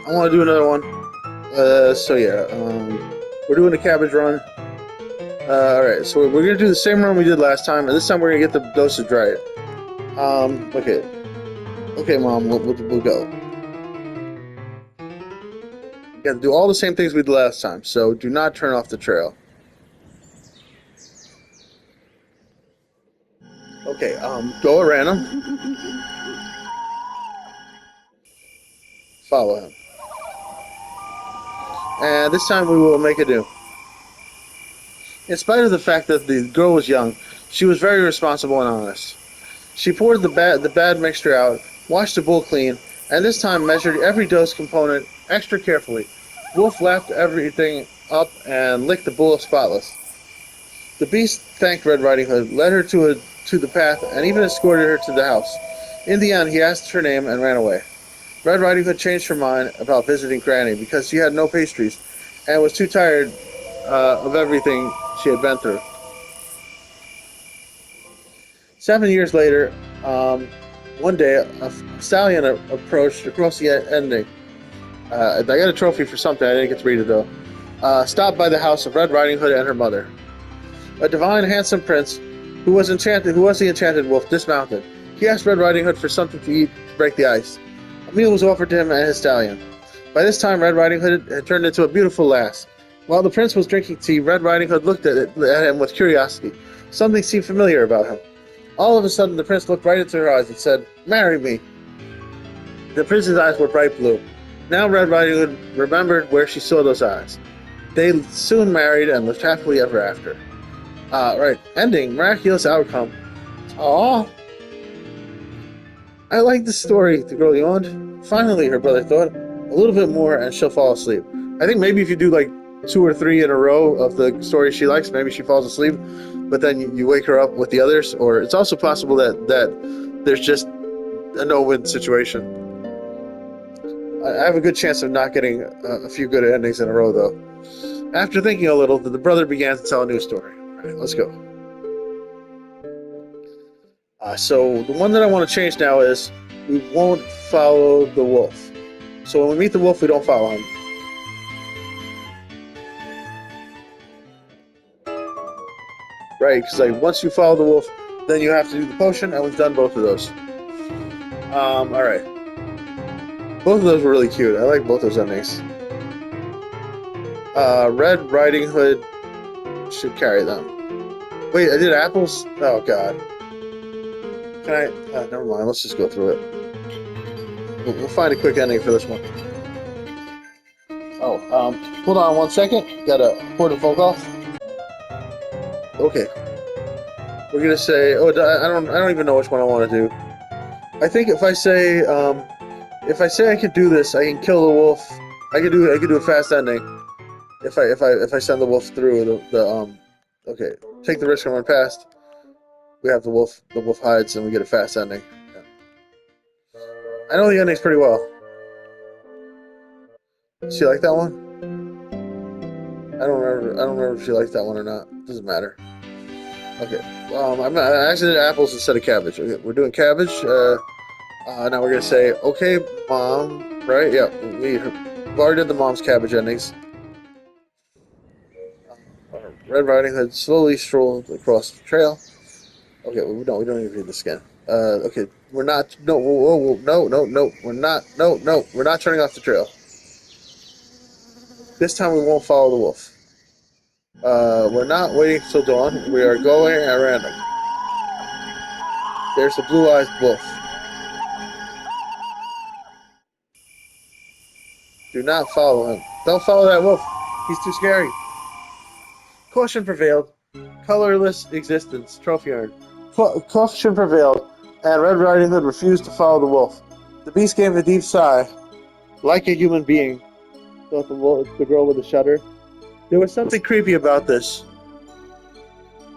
I want to do another one. So yeah, we're doing the cabbage run. Alright, so we're gonna do the same run we did last time, and this time we're gonna get the dosage right. Okay. Okay, Mom, we'll go. We got to do all the same things we did last time, so do not turn off the trail. Okay, go at random. Follow him. And this time we will make a do. In spite of the fact that the girl was young, she was very responsible and honest. She poured the bad mixture out, washed the bowl clean, and this time measured every dose component extra carefully. Wolf lapped everything up and licked the bowl spotless. The beast thanked Red Riding Hood, led her to the path, and even escorted her to the house. In the end, he asked her name and ran away. Red Riding Hood changed her mind about visiting Granny because she had no pastries and was too tired of everything she had been through. 7 years later, one day, a stallion approached across the ending. I got a trophy for something. I didn't get to read it though. Stopped by the house of Red Riding Hood and her mother. A divine, handsome prince, who was the enchanted wolf, dismounted. He asked Red Riding Hood for something to eat to break the ice. A meal was offered to him and his stallion. By this time, Red Riding Hood had turned into a beautiful lass. While the prince was drinking tea, Red Riding Hood looked at him with curiosity. Something seemed familiar about him. All of a sudden, the prince looked right into her eyes and said, "Marry me." The prince's eyes were bright blue. Now Red Riding Hood remembered where she saw those eyes. They soon married and lived happily ever after. Right. Ending. Miraculous outcome. Aww. I like the story, the girl yawned. Finally, her brother thought. A little bit more and she'll fall asleep. I think maybe if you do like 2 or 3 in a row of the story she likes, maybe she falls asleep, but then you wake her up with the others, or it's also possible that there's just a no-win situation. I have a good chance of not getting a few good endings in a row, though. After thinking a little, the brother began to tell a new story. All right, let's go. So the one that I want to change now is we won't follow the wolf. So when we meet the wolf, we don't follow him. Right, because like once you follow the wolf, then you have to do the potion, and we've done both of those. All right. Both of those were really cute. I like both those endings. Red Riding Hood should carry them. Wait, I did apples? Oh god. Can I? Never mind. Let's just go through it. We'll find a quick ending for this one. Oh, hold on 1 second. Got a important phone call. Okay. We're gonna say. Oh, I don't even know which one I want to do. I think if I say I could do this, I can kill the wolf. I could do a fast ending. If I send the wolf through okay, take the risk and run past. We have the wolf hides and we get a fast ending. Yeah. I know the ending's pretty well. She like that one? I don't remember if she liked that one or not. Doesn't matter. Okay. I actually did apples instead of cabbage. Okay, we're doing cabbage. Now we're gonna say, okay, mom, right? Yeah, we already did the mom's cabbage endings. Red Riding Hood slowly strolled across the trail. Okay, we don't need to read this again. Okay, we're not. No, whoa, no. We're not turning off the trail. This time we won't follow the wolf. We're not waiting till dawn. We are going at random. There's the blue-eyed wolf. Do not follow him. Don't follow that wolf. He's too scary. Caution prevailed. Colorless existence. Trophy earned. Caution prevailed, and Red Riding Hood refused to follow the wolf. The beast gave a deep sigh, like a human being, thought the girl with a shudder. There was something creepy about this.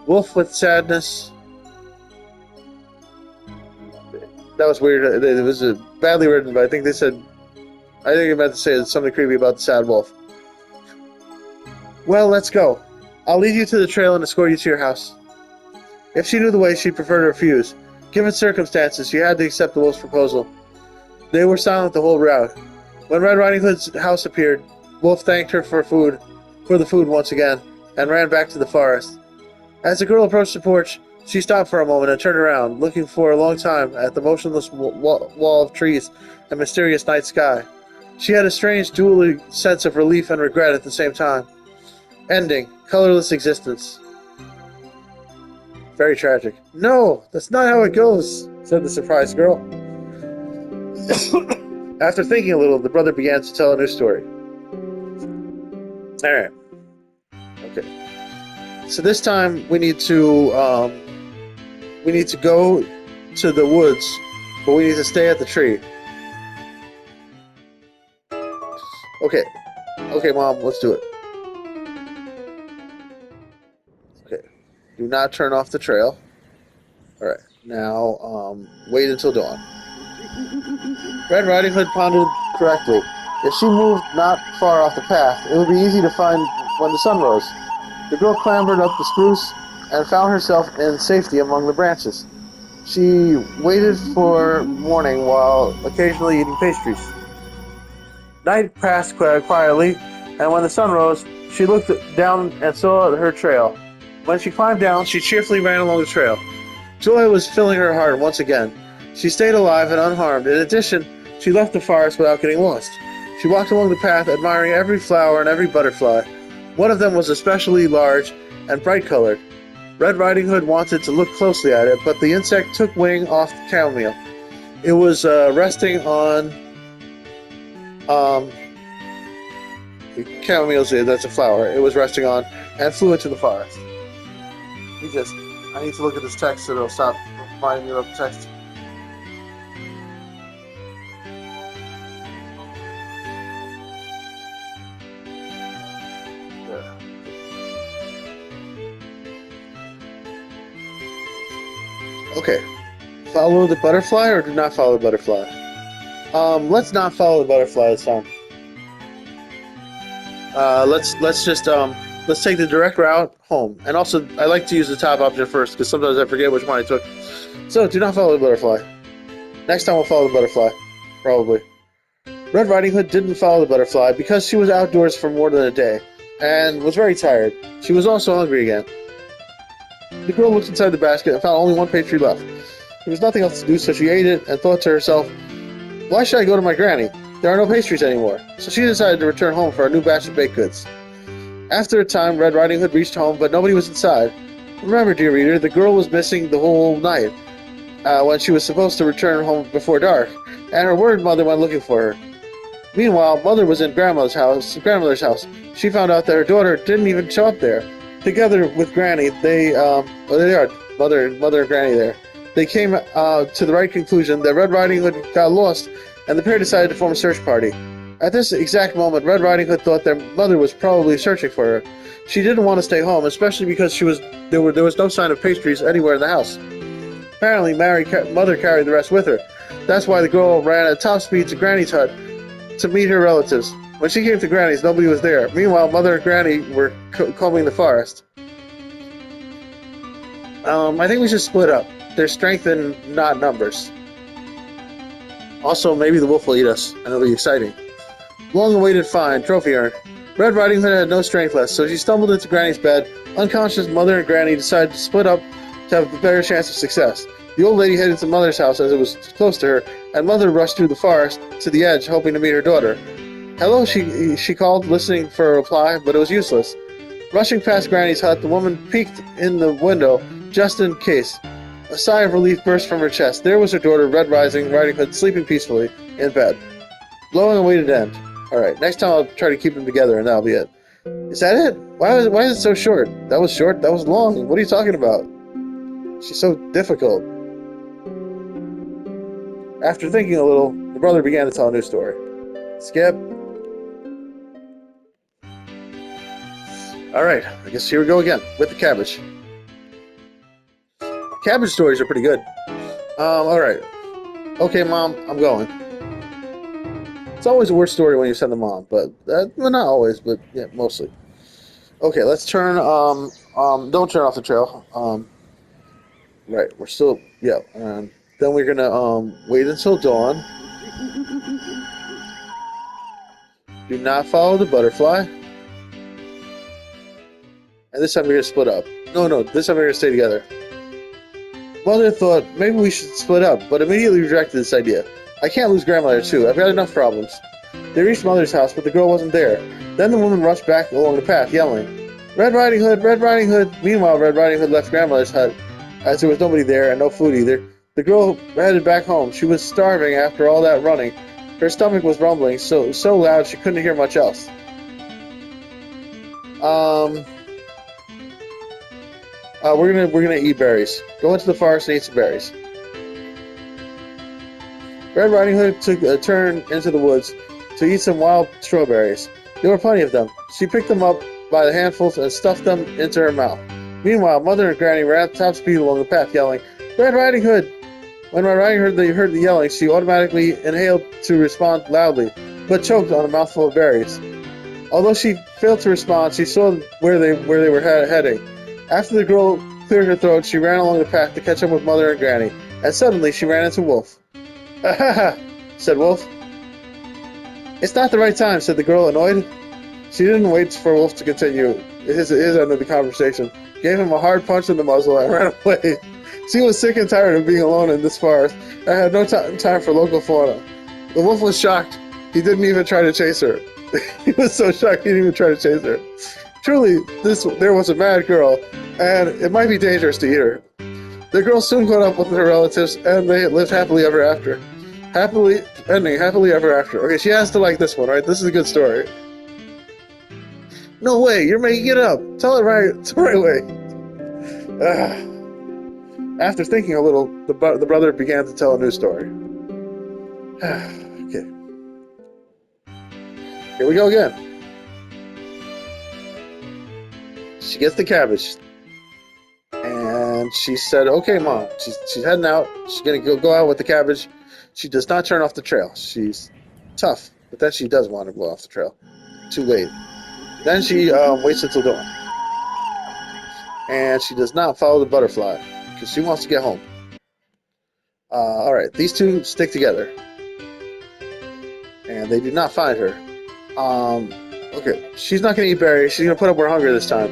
Wolf with sadness. That was weird. It was badly written, but I think I meant to say there's something creepy about the sad wolf. Well, let's go. I'll lead you to the trail and escort you to your house. If she knew the way, she'd prefer to refuse. Given circumstances, she had to accept the wolf's proposal. They were silent the whole route. When Red Riding Hood's house appeared, Wolf thanked her for the food once again, and ran back to the forest. As the girl approached the porch, she stopped for a moment and turned around, looking for a long time at the motionless wall of trees and mysterious night sky. She had a strange dual sense of relief and regret at the same time. Ending. Colorless existence. Very tragic. No, that's not how it goes, said the surprised girl. After thinking a little, the brother began to tell a new story. Alright. Okay. So this time we need to go to the woods, but we need to stay at the tree. Okay. Okay, Mom, let's do it. Okay. Do not turn off the trail. Alright. Now, wait until dawn. Red Riding Hood pondered correctly. If she moved not far off the path, it would be easy to find when the sun rose. The girl clambered up the spruce and found herself in safety among the branches. She waited for morning while occasionally eating pastries. Night passed quietly, and when the sun rose, she looked down and saw her trail. When she climbed down, she cheerfully ran along the trail. Joy was filling her heart once again. She stayed alive and unharmed. In addition, she left the forest without getting lost. She walked along the path, admiring every flower and every butterfly. One of them was especially large and bright-colored. Red Riding Hood wanted to look closely at it, but the insect took wing off the chamomile. It was resting on... Chamomile's that's a flower. It was resting on and flew into the forest. I need to look at this text so it'll stop reminding me of the text. Okay. Follow the butterfly or do not follow the butterfly? Let's not follow the butterfly this time. Let's take the direct route home. And also, I like to use the top option first because sometimes I forget which one I took. So, do not follow the butterfly. Next time we'll follow the butterfly. Probably. Red Riding Hood didn't follow the butterfly because she was outdoors for more than a day and was very tired. She was also hungry again. The girl looked inside the basket and found only one pastry left. There was nothing else to do, so she ate it and thought to herself, why should I go to my granny? There are no pastries anymore. So she decided to return home for a new batch of baked goods. After a time, Red Riding Hood reached home, but nobody was inside. Remember, dear reader, the girl was missing the whole night when she was supposed to return home before dark, and her worried mother went looking for her. Meanwhile, Mother was in grandmother's house. She found out that her daughter didn't even show up there. Together with Granny, there they are, Mother and Granny there. They came to the right conclusion that Red Riding Hood got lost, and the pair decided to form a search party. At this exact moment, Red Riding Hood thought their mother was probably searching for her. She didn't want to stay home, especially because there was no sign of pastries anywhere in the house. Apparently, Mother carried the rest with her. That's why the girl ran at top speed to Granny's hut to meet her relatives. When she came to Granny's, nobody was there. Meanwhile, Mother and Granny were combing the forest. I think we should split up. There's strength in not numbers. Also, maybe the wolf will eat us, and it'll be exciting. Long-awaited find, trophy earned. Red Riding Hood had no strength left, so she stumbled into Granny's bed. Unconscious, Mother and Granny decided to split up to have a better chance of success. The old lady headed to Mother's house as it was close to her, and Mother rushed through the forest to the edge, hoping to meet her daughter. Hello, she called, listening for a reply, but it was useless. Rushing past Granny's hut, the woman peeked in the window, just in case. A sigh of relief burst from her chest. There was her daughter, Red Riding Hood, sleeping peacefully in bed. Blowing away to end. Alright, next time I'll try to keep them together, and that'll be it. Is that it? Why is it so short? That was short? That was long. What are you talking about? She's so difficult. After thinking a little, the brother began to tell a new story. Skip. Alright, I guess here we go again, with the cabbage. Cabbage stories are pretty good. Alright. Okay, Mom, I'm going. It's always a worse story when you send them on, but, well, not always, but, yeah, mostly. Okay, let's turn, don't turn off the trail. Right, we're still, yeah, then we're gonna, wait until dawn. Do not follow the butterfly. And this time we're going to split up. No, this time we're going to stay together. Mother thought maybe we should split up, but immediately rejected this idea. I can't lose grandmother too. I've got enough problems. They reached Mother's house, but the girl wasn't there. Then the woman rushed back along the path, yelling, Red Riding Hood! Red Riding Hood! Meanwhile, Red Riding Hood left grandmother's hut, as there was nobody there and no food either. The girl headed back home. She was starving after all that running. Her stomach was rumbling so loud she couldn't hear much else. We're gonna eat berries. Go into the forest and eat some berries. Red Riding Hood took a turn into the woods to eat some wild strawberries. There were plenty of them. She picked them up by the handfuls and stuffed them into her mouth. Meanwhile, Mother and Granny ran at top speed along the path, yelling, Red Riding Hood! When Red Riding Hood heard the yelling, she automatically inhaled to respond loudly, but choked on a mouthful of berries. Although she failed to respond, she saw where they were heading. After the girl cleared her throat, she ran along the path to catch up with Mother and Granny, and suddenly she ran into Wolf. Ha ha ha, said Wolf. It's not the right time, said the girl, annoyed. She didn't wait for Wolf to continue his end of the conversation, gave him a hard punch in the muzzle, and ran away. She was sick and tired of being alone in this forest, and had no time for local fauna. The wolf was shocked. He didn't even try to chase her. He was so shocked he didn't even try to chase her. Truly, there was a mad girl, and it might be dangerous to eat her. The girl soon caught up with her relatives, and they lived happily ever after. Happily ever after. Okay, she has to like this one, right? This is a good story. No way, you're making it up. Tell it right. It's the right way. After thinking a little, the brother began to tell a new story. Okay. Here we go again. She gets the cabbage. And she said, okay, Mom. She's heading out. She's going to go out with the cabbage. She does not turn off the trail. She's tough, but then she does want to go off the trail. Too late. Then she waits until dawn. And she does not follow the butterfly, because she wants to get home. Alright, these two stick together. And they do not find her. Okay, she's not going to eat berries. She's going to put up with her hunger this time.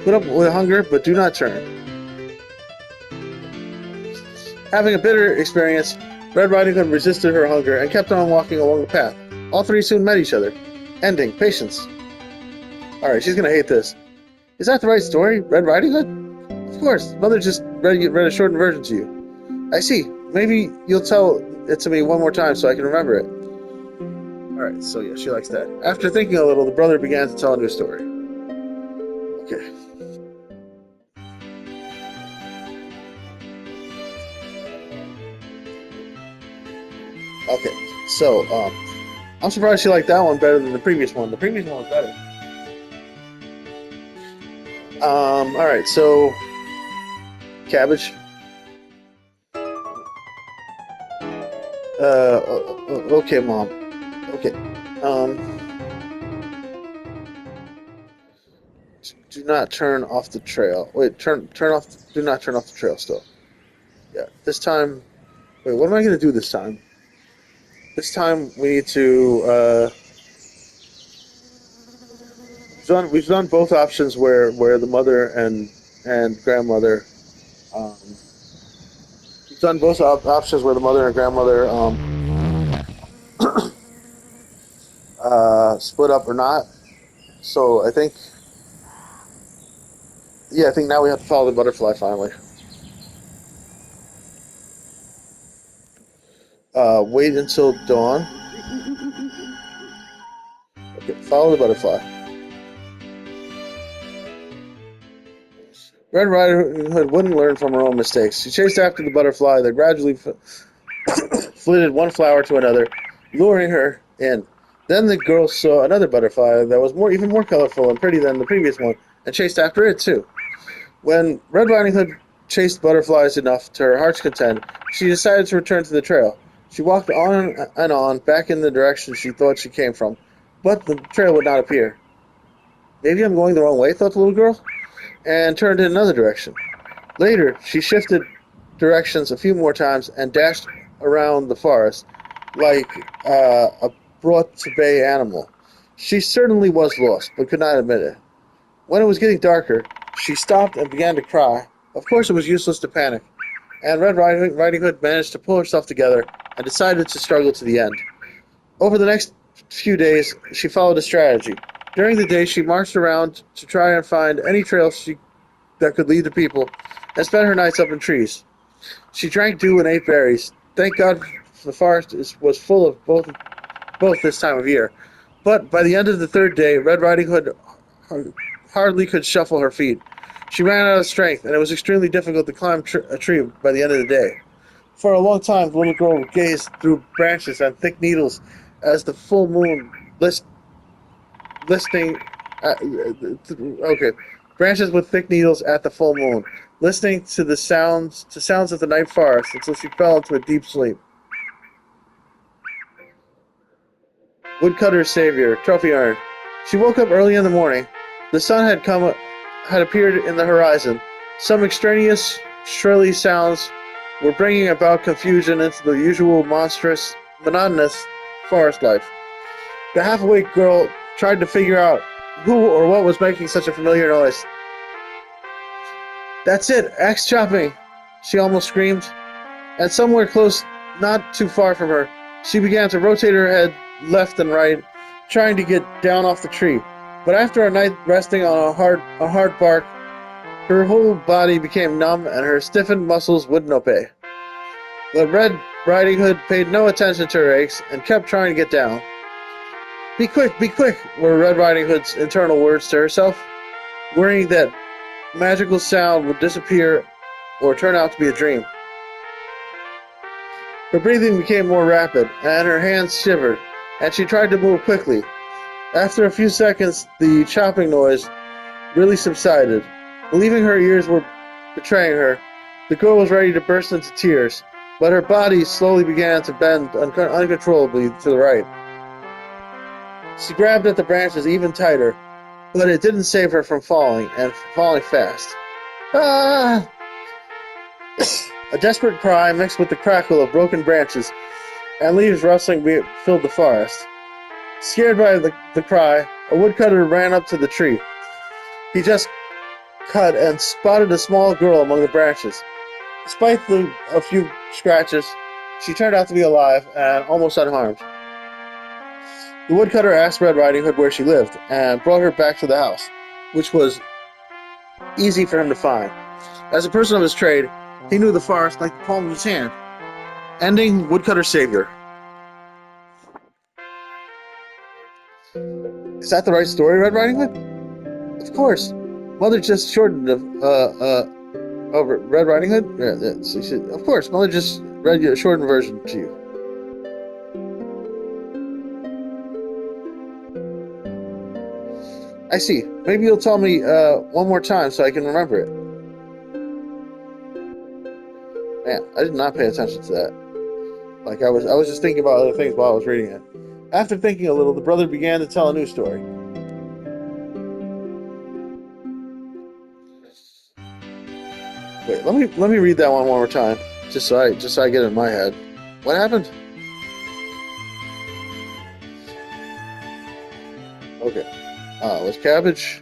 Put up with hunger, but do not turn. Having a bitter experience, Red Riding Hood resisted her hunger and kept on walking along the path. All three soon met each other. Ending. Patience. Alright, she's going to hate this. Is that the right story? Red Riding Hood? Of course. Mother just read a shortened version to you. I see. Maybe you'll tell it to me one more time so I can remember it. Alright, so yeah, she likes that. After thinking a little, the brother began to tell a new story. Okay. Okay, so, I'm surprised she liked that one better than the previous one. The previous one was better. Alright, so, cabbage. Okay, Mom. Okay. Do not turn off the trail. Wait, turn off. Do not turn off the trail still. Yeah, this time. Wait, what am I going to do this time? This time we need to. We've done both options where the mother and grandmother. We've done both options where the mother and grandmother split up or not. So I think. Yeah, I think now we have to follow the butterfly finally. Wait until dawn. Okay, follow the butterfly. Red Riding Hood wouldn't learn from her own mistakes. She chased after the butterfly that gradually flitted one flower to another, luring her in. Then the girl saw another butterfly that was even more colorful and pretty than the previous one, and chased after it too. When Red Riding Hood chased butterflies enough to her heart's content, she decided to return to the trail. She walked on and on, back in the direction she thought she came from, but the trail would not appear. Maybe I'm going the wrong way, thought the little girl, and turned in another direction. Later, she shifted directions a few more times and dashed around the forest like a brought to bay animal. She certainly was lost, but could not admit it. When it was getting darker, she stopped and began to cry. Of course, it was useless to panic, and Riding Hood managed to pull herself together and decided to struggle to the end. Over the next few days, she followed a strategy. During the day, she marched around to try and find any that could lead to people, and spent her nights up in trees. She drank dew and ate berries. Thank God the was full of both this time of year. But by the end of the third day, Red Riding Hood hardly could shuffle her feet. She ran out of strength, and it was extremely difficult to climb a tree by the end of the day. For a long time, the little girl gazed through branches and thick needles as the full moon listening. Okay, branches with thick needles at the full moon, listening to the sounds of the night forest until she fell into a deep sleep. Woodcutter's savior, trophy earned. She woke up early in the morning. The sun had appeared in the horizon. Some extraneous, shrilly sounds were bringing about confusion into the usual monotonous forest life. The half-awake girl tried to figure out who or what was making such a familiar noise. That's it, axe chopping, she almost screamed. And somewhere close, not too far from her, she began to rotate her head left and right, trying to get down off the tree. But after a night resting on a hard bark, her whole body became numb and her stiffened muscles wouldn't obey. But Red Riding Hood paid no attention to her aches and kept trying to get down. Be quick, were Red Riding Hood's internal words to herself, worrying that magical sound would disappear or turn out to be a dream. Her breathing became more rapid, and her hands shivered, and she tried to move quickly. After a few seconds, the chopping noise really subsided. Believing her ears were betraying her, the girl was ready to burst into tears, but her body slowly began to bend uncontrollably to the right. She grabbed at the branches even tighter, but it didn't save her from falling, and falling fast. Ah! A desperate cry mixed with the crackle of broken branches and leaves rustling filled the forest. Scared by the cry, a woodcutter ran up to the tree. He just cut and spotted a small girl among the branches. Despite a few scratches, she turned out to be alive and almost unharmed. The woodcutter asked Red Riding Hood where she lived and brought her back to the house, which was easy for him to find. As a person of his trade, he knew the forest like the palm of his hand. Ending Woodcutter's savior. Is that the right story, Red Riding Hood? Of course. Mother just shortened over Red Riding Hood? Yeah, so of course, Mother just read you a shortened version to you. I see. Maybe you'll tell me one more time so I can remember it. Man, I did not pay attention to that. Like I was just thinking about other things while I was reading it. After thinking a little, the brother began to tell a new story. Wait, let me read that one more time, just so I get it in my head. What happened? Okay. It was cabbage.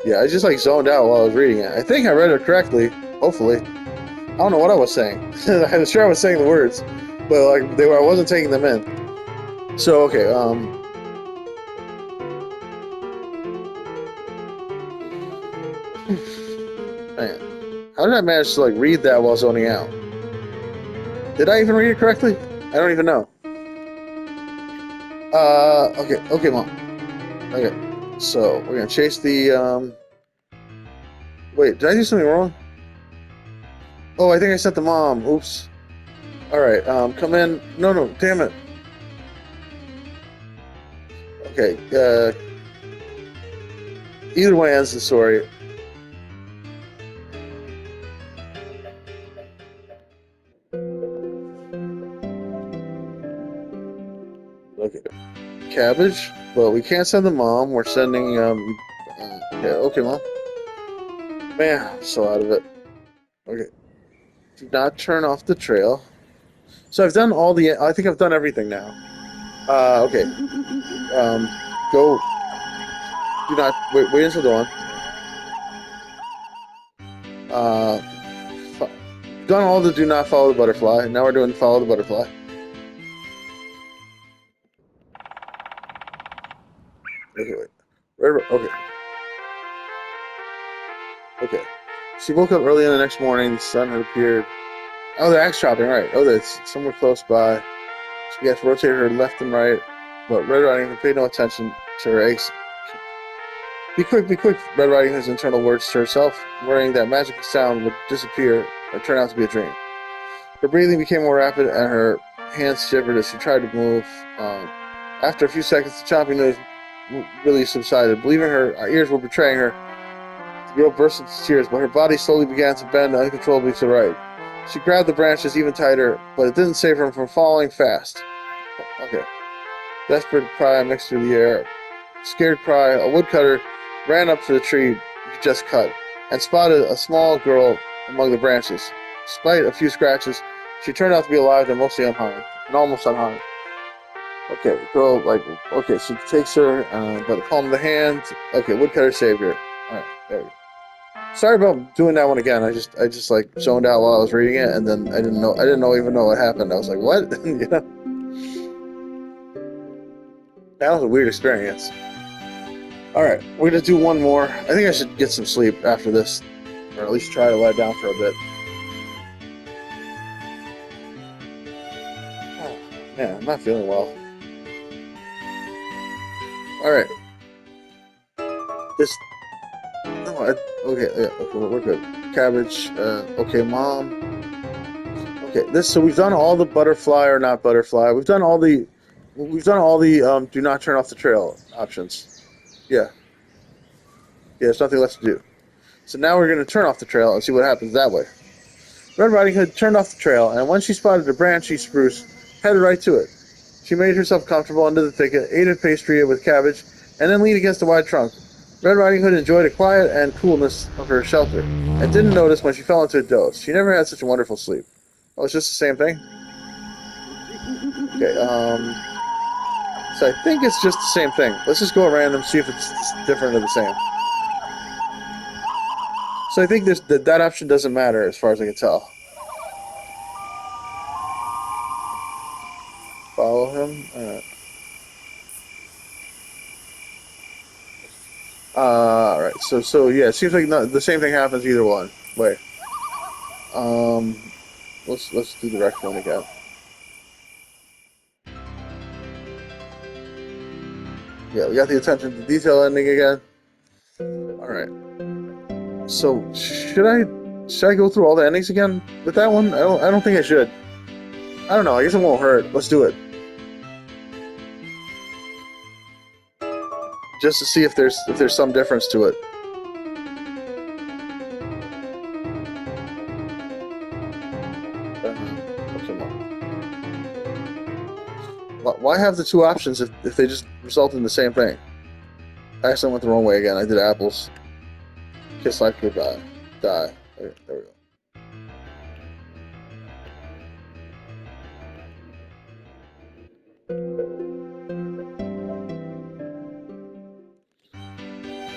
Yeah, I just like zoned out while I was reading it. I think I read it correctly. Hopefully, I don't know what I was saying. I was sure I was saying the words, but like I wasn't taking them in. So okay. Man, how did I manage to like read that while zoning out? Did I even read it correctly? I don't even know. Okay, Mom. Okay, so we're gonna chase the. Wait, did I do something wrong? Oh, I think I sent the mom. Oops. All right. Come in. No, damn it. Okay. Either way ends the story. Okay. Cabbage, but we can't send the mom. We're sending yeah, okay, Mom. Man, I'm so out of it. Okay. Do not turn off the trail. So I've done all the. I think I've done everything now. Okay. Go. Do not wait until dawn. Uh, done all the do not follow the butterfly. Now we're doing follow the butterfly. Okay, wait. Okay. Okay. She woke up early in the next morning. The sun had appeared. Oh, they're axe chopping, right. Oh, that's somewhere close by. She began to rotate her left and right, but Red Riding Hood paid no attention to her aches. Be quick, Red Riding Hood's internal words to herself, worrying that magical sound would disappear or turn out to be a dream. Her breathing became more rapid, and her hands shivered as she tried to move. After a few seconds, the chopping noise really subsided. Believing her ears were betraying her, the girl burst into tears, but her body slowly began to bend uncontrollably to the right. She grabbed the branches even tighter, but it didn't save her from falling fast. Okay. Desperate cry mixed through the air. Scared cry, a woodcutter ran up to the tree he just cut and spotted a small girl among the branches. Despite a few scratches, she turned out to be alive and mostly unharmed, and almost unharmed. Okay, girl, okay, she takes her by the palm of the hand. Okay, woodcutter saved her. All right, there we go. Sorry about doing that one again. I just like zoned out while I was reading it, and then I didn't even know what happened. I was like, what? You know, that was a weird experience. All right, we're gonna do one more. I think I should get some sleep after this, or at least try to lie down for a bit. Oh, man, I'm not feeling well. All right, this. No, okay, yeah, okay, we're good. Cabbage. Okay, mom. Okay, this. So we've done all the butterfly or not butterfly. We've done all the do not turn off the trail options. Yeah, yeah. There's nothing left to do. So now we're gonna turn off the trail and see what happens that way. Red Riding Hood turned off the trail, and when she spotted a branchy spruce, headed right to it. She made herself comfortable under the thicket, ate a pastry with cabbage, and then leaned against the wide trunk. Red Riding Hood enjoyed the quiet and coolness of her shelter, and didn't notice when she fell into a doze. She never had such a wonderful sleep. Oh, it's just the same thing? Okay, so I think it's just the same thing. Let's just go at random, see if it's different or the same. So I think that option doesn't matter as far as I can tell. Follow him. All right. So yeah, it seems like the same thing happens either one. Wait. Um, let's do the direct one again. Yeah, we got the attention to detail ending again. All right. So should I go through all the endings again with that one? I don't think I should. I don't know. I guess it won't hurt. Let's do it. Just to see if there's some difference to it. Come on. Why have the two options if they just result in the same thing? I actually went the wrong way again. I did apples. Kiss life goodbye. Die. There we go.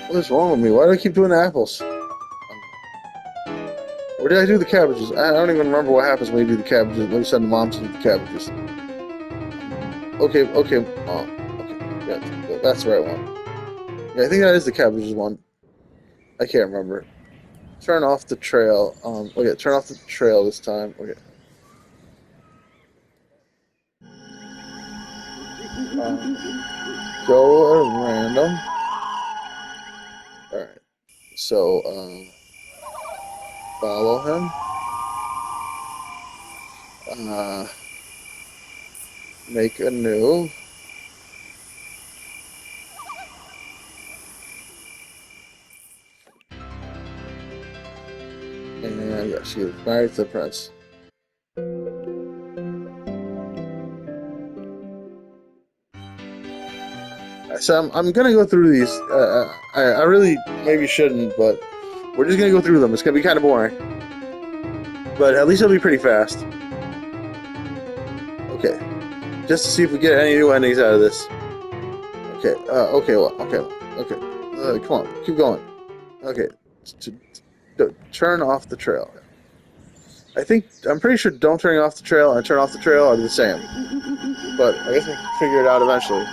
What is wrong with me? Why do I keep doing the apples? Or did I do the cabbages? I don't even remember what happens when you do the cabbages. When you send the mom to do the cabbages. Okay. Okay. Yeah, that's the right one. Yeah, I think that is the cabbages one. I can't remember. Turn off the trail. Okay, turn off the trail this time. Okay. Go at random. Alright. So, follow him. Make a new. And yeah, she was married to the prince. So I'm gonna go through these. I really maybe shouldn't, but we're just gonna go through them. It's gonna be kind of boring, but at least it'll be pretty fast. just to see if we get any new endings out of this. Okay. Okay. Come on, keep going. Okay. Turn off the trail. I'm pretty sure don't turning off the trail and turn off the trail are the same. But I guess we can figure it out eventually.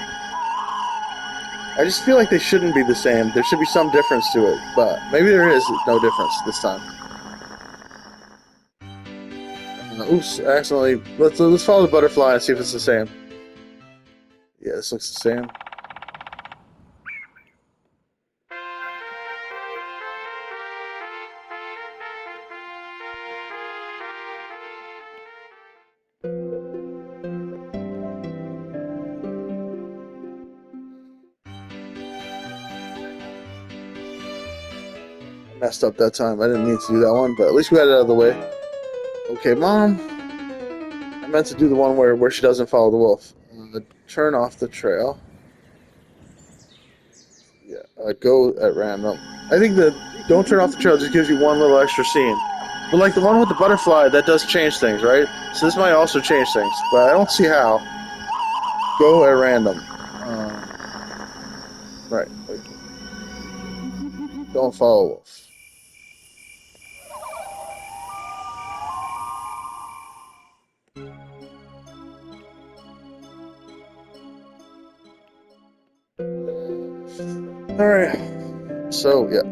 I just feel like they shouldn't be the same. There should be some difference to it, but maybe there is no difference this time. Oops, accidentally. Let's follow the butterfly and see if it's the same. Yeah, this looks the same. Messed up that time. I didn't mean to do that one, but at least we got it out of the way. Okay, Mom. I meant to do the one where she doesn't follow the wolf. Turn off the trail. Yeah, go at random. I think that don't turn off the trail just gives you one little extra scene. But like the one with the butterfly, that does change things, right? So this might also change things, but I don't see how. Go at random. Right. Don't follow wolf. Alright. So yeah.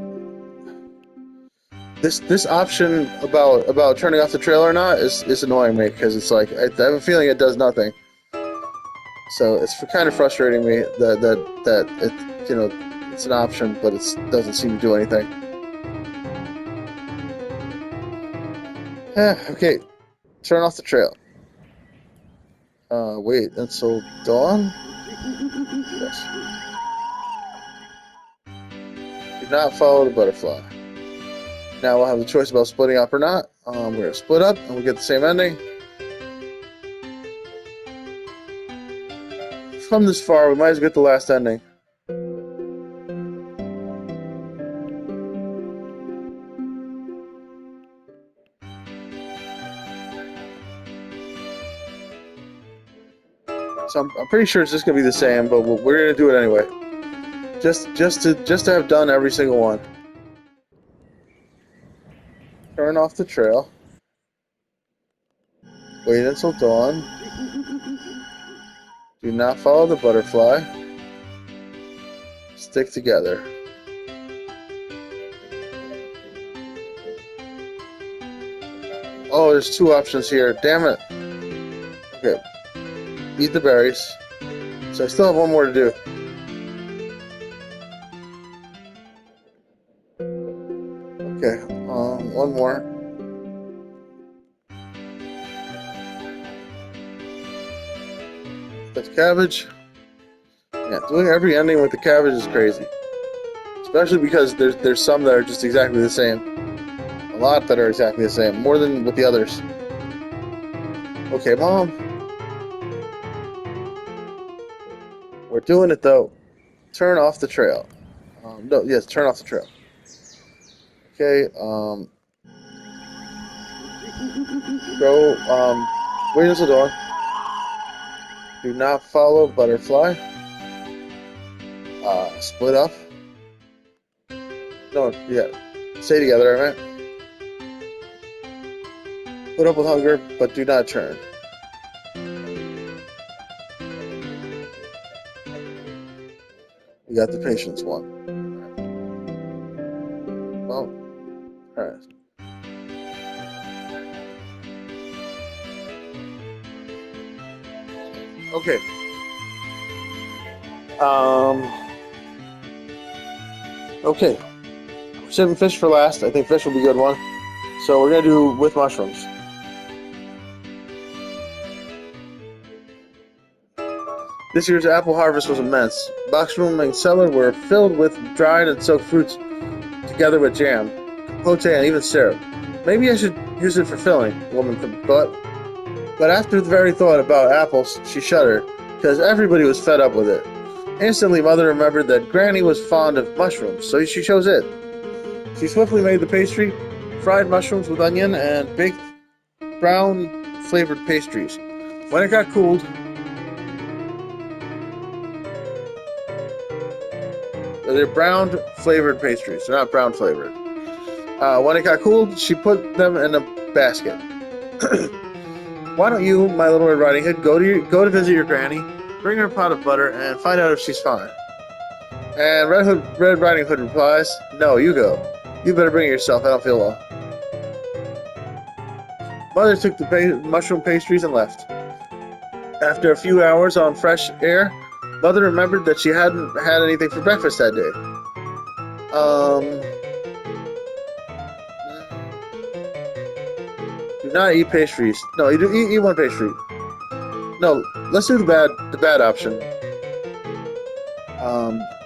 This option about turning off the trail or not is annoying me because it's like I have a feeling it does nothing. So it's kind of frustrating me that it it's an option, but it doesn't seem to do anything. Okay, turn off the trail. Wait until dawn. Yes. Do not follow the butterfly. Now we'll have the choice about splitting up or not. We're gonna split up and we get the same ending. We've come this far, we might as well get the last ending. So I'm pretty sure it's just gonna be the same, but we're gonna do it anyway. Just to have done every single one. Turn off the trail. Wait until dawn. Do not follow the butterfly. Stick together. Oh, there's two options here. Damn it. Okay. Eat the berries. So I still have one more to do. Okay. One more. That's cabbage. Yeah, doing every ending with the cabbage is crazy. Especially because there's some that are just exactly the same. A lot that are exactly the same. More than with the others. Okay, Mom. We're doing it though. Turn off the trail. No, yes, turn off the trail. Okay, go, wait until dawn. Do not follow butterfly. Split up. No, yeah. Stay together, I meant. Put up with hunger, but do not turn. We got the patience one. Well, alright. Okay. Okay. We're saving fish for last. I think fish will be a good one. So we're gonna do with mushrooms. This year's apple harvest was immense. Box room and cellar were filled with dried and soaked fruits together with jam, compote, and even syrup. Maybe I should use it for filling, the woman thought. But after the very thought about apples, she shuddered, because everybody was fed up with it. Instantly, Mother remembered that Granny was fond of mushrooms, so she chose it. She swiftly made the pastry, fried mushrooms with onion, and baked brown flavored pastries. When it got cooled, They're brown flavored pastries. They're not brown flavored. When it got cool, she put them in a basket. Why don't you, my little Red Riding Hood, go to visit your granny, bring her a pot of butter, and find out if she's fine? And Red Riding Hood replies, "No, you go. You better bring it yourself. I don't feel well." Mother took the mushroom pastries and left. After a few hours on fresh air, Mother remembered that she hadn't had anything for breakfast that day. Do not eat pastries. No, you do eat one pastry. No, let's do the bad option.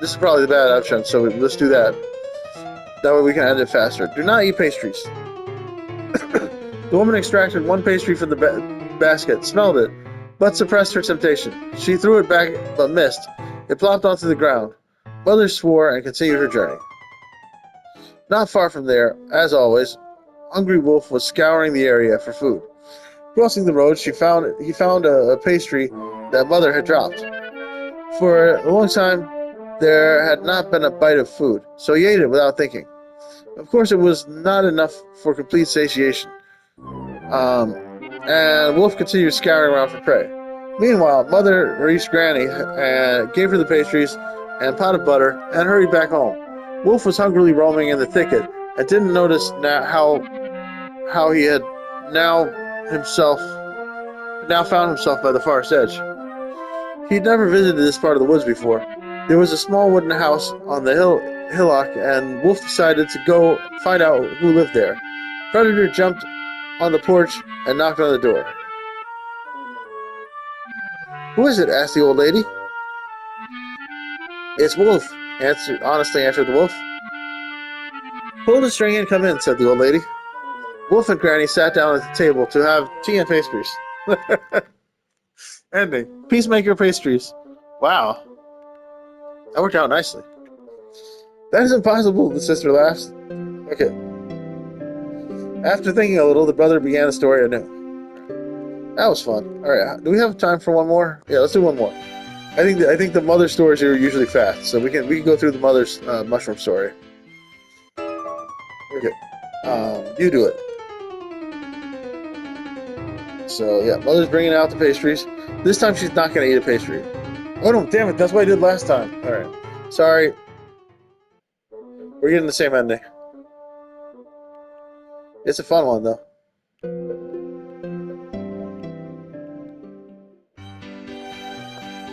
This is probably the bad option, so let's do that. That way we can end it faster. Do not eat pastries. The woman extracted one pastry from the basket, smelled it, but suppressed her temptation. She threw it back, but missed. It plopped onto the ground. Mother swore and continued her journey. Not far from there, as always, Hungry Wolf was scouring the area for food. Crossing the road, he found a pastry that Mother had dropped. For a long time, there had not been a bite of food, so he ate it without thinking. Of course, it was not enough for complete satiation. And Wolf continued scouring around for prey. Meanwhile, Mother reached Granny and gave her the pastries and pot of butter and hurried back home. Wolf was hungrily roaming in the thicket and didn't notice how he had now found himself by the forest edge. He'd never visited this part of the woods before. There was a small wooden house on the hillock, and Wolf decided to go find out who lived there. Predator jumped on the porch and knocked on the door. "Who is it?" asked the old lady. "It's Wolf," honestly answered the wolf. "Pull the string and come in," said the old lady. Wolf and Granny sat down at the table to have tea and pastries. Ending. Peacemaker pastries. Wow. That worked out nicely. "That is impossible," the sister laughs. Okay. After thinking a little, the brother began the story anew. That was fun. Alright, do we have time for one more? Yeah, let's do one more. I think the mother stories are usually fast, so we can go through the mother's mushroom story. Okay. You do it. So yeah, Mother's bringing out the pastries. This time she's not gonna eat a pastry. Oh no, damn it! That's what I did last time. All right, sorry. We're getting the same ending. It's a fun one though.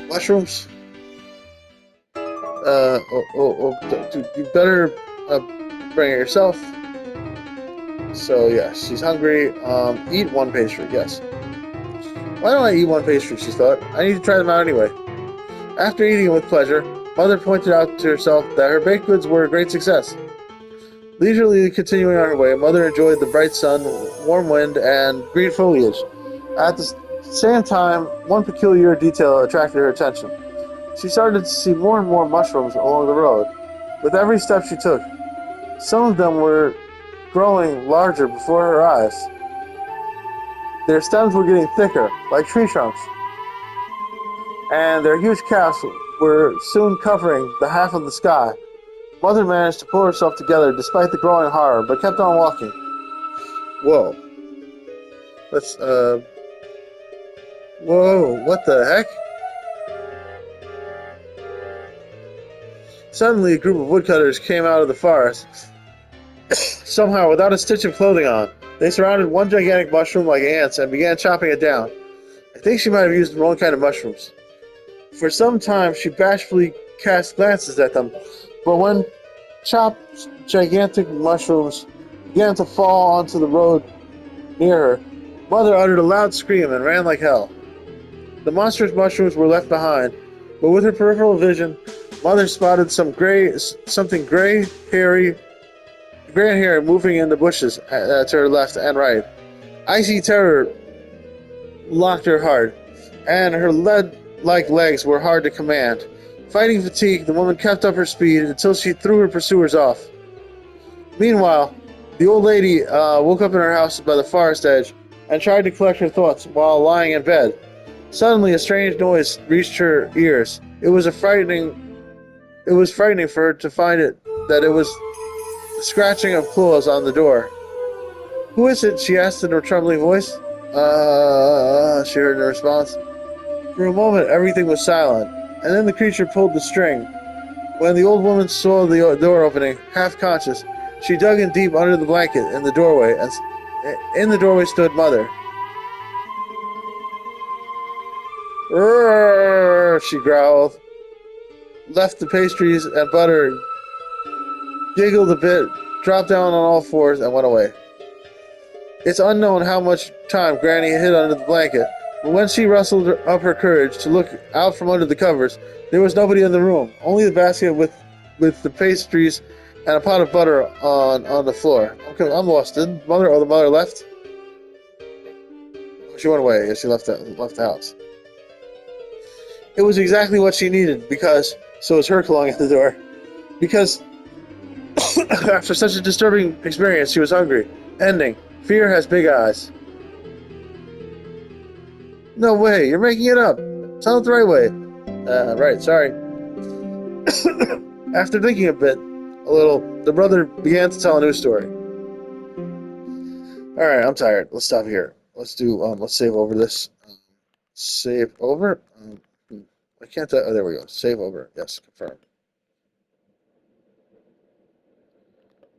Mushrooms. You better bring it yourself. So yeah, she's hungry. Eat one pastry. Yes. Why don't I eat one pastry? She thought. I need to try them out anyway. After eating it with pleasure, Mother pointed out to herself that her baked goods were a great success. Leisurely continuing on her way, Mother enjoyed the bright sun, warm wind, and green foliage. At the same time, one peculiar detail attracted her attention. She started to see more and more mushrooms along the road. With every step she took, some of them were growing larger before her eyes. Their stems were getting thicker, like tree trunks, and their huge caps were soon covering the half of the sky. Mother managed to pull herself together despite the growing horror, but kept on walking. Whoa. Whoa, what the heck? Suddenly, a group of woodcutters came out of the forest, somehow without a stitch of clothing on. They surrounded one gigantic mushroom like ants and began chopping it down. I think she might have used the wrong kind of mushrooms. For some time, she bashfully cast glances at them, but when chopped gigantic mushrooms began to fall onto the road near her, Mother uttered a loud scream and ran like hell. The monstrous mushrooms were left behind, but with her peripheral vision, Mother spotted something gray, hairy moving in the bushes to her left and right. Icy terror locked her heart, and her lead-like legs were hard to command. Fighting fatigue, the woman kept up her speed until she threw her pursuers off. Meanwhile, the old lady woke up in her house by the forest edge and tried to collect her thoughts while lying in bed. Suddenly, a strange noise reached her ears. It was a frightening It was frightening for her to find that it was the scratching of claws on the door. Who is it? She asked in her trembling voice. She heard in response. For a moment, everything was silent, and then the creature pulled the string. When the old woman saw the door opening, half conscious, she dug in deep under the blanket in the doorway, and in the doorway stood Mother. "Rrrr," she growled, left the pastries and butter, giggled a bit, dropped down on all fours, and went away. It's unknown how much time Granny hid under the blanket, but when she rustled up her courage to look out from under the covers, there was nobody in the room, only the basket with the pastries and a pot of butter on the floor. I'm lost. Did the mother left? She went away. Yeah, she left the house. It was exactly what she needed, because so was her clawing at the door. Because after such a disturbing experience, she was hungry. Ending. Fear has big eyes. No way, you're making it up. Tell it the right way. Right, sorry. After thinking a little, the brother began to tell a new story. Alright, I'm tired. Let's stop here. Let's save over this. Save over? I can't, oh, there we go. Save over. Yes, confirmed.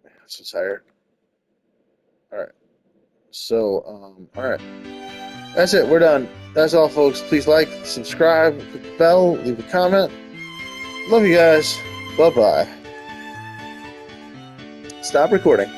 Man, I'm so tired. Alright. So, alright. That's it. We're done. That's all, folks. Please like, subscribe, click the bell, leave a comment. Love you guys. Bye-bye. Stop recording.